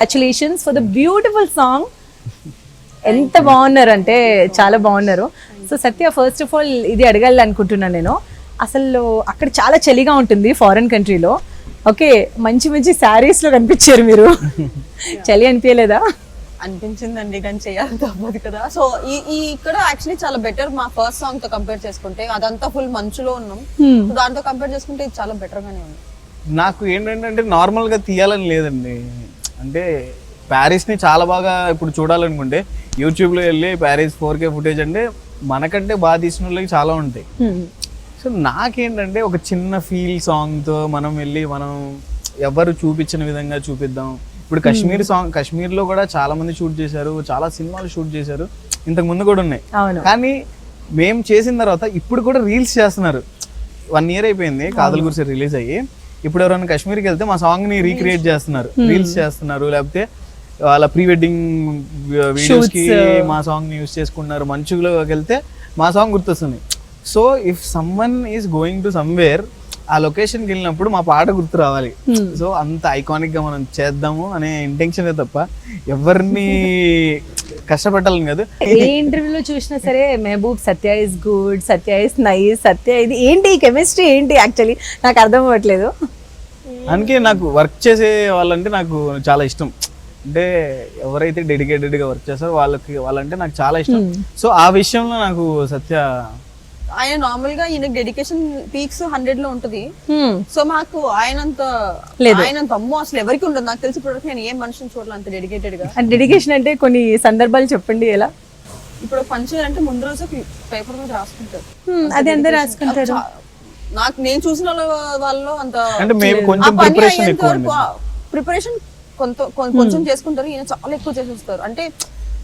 Congratulations for the beautiful song. ఎంత బాగున్నారు అంటే చాలా బాగున్నారు. So Satya, first of all ఇది అడగాలి అనుకుంటున్నాను నేను. అసలు అక్కడ చాలా చలిగా ఉంటుంది ఫారెన్ కంట్రీలో. ఓకే, మంచి మంచి శారీస్ లో కనిపించారు మీరు. చలి అనిపించలేదా? అనిపించిందండి, కానీ చేయాలి తప్పదు కదా. సో ఈ ఇక్కడ యాక్చువల్లీ చాలా బెటర్ మా ఫస్ట్ సాంగ్ తో కంపేర్ చేసుకుంటే. అదంతా ఫుల్ మంచులో ఉన్నాం, దాంతో కంపేర్ చేసుకుంటే ఇది చాలా బెటర్ గానే ఉంది. నాకు ఏంటంటే నార్మల్ గా తీయాలని లేదండి. అంటే ప్యారిస్ ని చాలా బాగా ఇప్పుడు చూడాలనుకుంటే యూట్యూబ్ లో వెళ్ళి ప్యారిస్ 4K ఫుటేజ్ అంటే మనకంటే బాగా తీసిన వాళ్ళకి చాలా ఉంటాయి. సో నాకేంటంటే ఒక చిన్న ఫీల్ సాంగ్ తో మనం వెళ్ళి మనం ఎవరు చూపించిన విధంగా చూపిద్దాం. ఇప్పుడు కాశ్మీర్ సాంగ్, కాశ్మీర్ లో కూడా చాలా మంది షూట్ చేశారు, చాలా సినిమాలు షూట్ చేశారు, ఇంతకు ముందు కూడా ఉన్నాయి. కానీ మేము చేసిన తర్వాత ఇప్పుడు కూడా రీల్స్ చేస్తున్నారు. 1 year అయిపోయింది కాదల్ గురించి రిలీజ్ అయ్యి. ఇప్పుడు ఎవరైనా కాశ్మీర్కి వెళ్తే మా సాంగ్ ని రీక్రియేట్ చేస్తున్నారు, రీల్స్ చేస్తున్నారు, లేకపోతే వాళ్ళ ప్రీ వెడ్డింగ్ వీడియోస్ కి మా సాంగ్ ని యూజ్ చేసుకుంటున్నారు. మంచులోకి వెళ్తే మా సాంగ్ గుర్తొస్తుంది. So if someone is going to somewhere, ఆ లొకేషన్కి వెళ్ళినప్పుడు మా పాట గుర్తు రావాలి. సో అంత ఐకానిక్ గా మనం చేద్దాము అనే ఇంటెన్షన్ తప్ప ఎవరిని కష్టపెట్టాలని కాదు. ఏ ఇంటర్వ్యూలో చూసినా సరే Mehboob Satya is good, Satya is nice, Satya ఇది ఏంటి కెమిస్ట్రీ ఏంటి? యాక్చువల్లీ నాకు అర్థం అవ్వట్లేదు. అందుకే నాకు వర్క్ చేసే వాళ్ళంటే నాకు చాలా ఇష్టం. అంటే ఎవరైతే డెడికేటెడ్ గా వర్క్ చేస్తారో వాళ్ళంటే నాకు చాలా ఇష్టం. సో ఆ విషయంలో నాకు సత్య, ఆయన నార్మల్ గా ఈయన డెడికేషన్ పీక్స్ 100 లో ఉంటది. సో మాకు ఆయనంత అమ్మో అసలు ఎవరికి ఉండదు. నాకు తెలిసి ప్రొడక్ట్ నేను ఏ మనిషిని చూడాలి అంత డెడికేటెడ్ గా. డెడికేషన్ అంటే కొన్ని సందర్భాలు చెప్పండి ఎలా? ఇప్పుడు పంచాలంటే ముందు రోజు పేపర్ మీద రాసుకుంటారు. అది అందరూ రాసుకుంటారు. నాకు నేను చూసిన వాళ్ళలో అంత అంటే మేము కొంచెం ప్రిపరేషన్ కొంచెం చేసుకుంటారు. ఈయన చాలా ఎక్కువ చేసేస్తారు. అంటే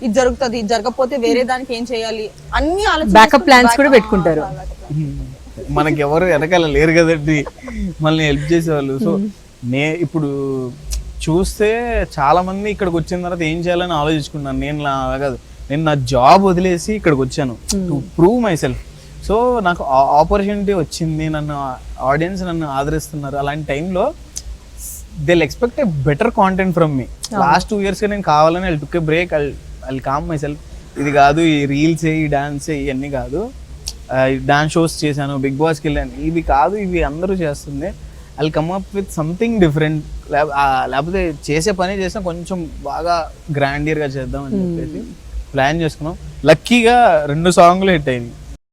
ఇది జరుగుతుంది, ఇది జరగకపోతే వేరే దానికి ఏం చేయాలి అన్ని బ్యాకప్ ప్లాన్స్ కూడా పెట్టుకుంటారు. మనకి ఎవరు వెనకాల లేరు కదండి మనల్ని హెల్ప్ చేసేవాళ్ళు. సో ఇప్పుడు చూస్తే చాలా మంది ఇక్కడికి వచ్చిన తర్వాత ఏం చేయాలని ఆలోచించుకున్నాను. నేను నా జాబ్ వదిలేసి ఇక్కడికి వచ్చాను to prove myself. So నాకు ఆపర్చునిటీ వచ్చింది, ఆడియన్స్ నన్ను ఆదరిస్తున్నారు. అలాంటి టైంలో they expect a better content from me. Last 2 years నేను కావాలని I took a break, I calm myself. ఇది కాదు, ఈ రీల్స్ ఈ డాన్స్ ఇవన్నీ కాదు. డాన్స్ షోస్ చేశాను, బిగ్ బాస్కి వెళ్ళాను, ఇవి కాదు, ఇవి అందరూ చేస్తుంది. I come up with something different. లేకపోతే చేసే పని చేసినా కొంచెం బాగా గ్రాండియర్గా చేద్దాం అని చెప్పేసి ప్లాన్ చేసుకున్నాం. లక్కీగా 2 songs హిట్ అయినాయి.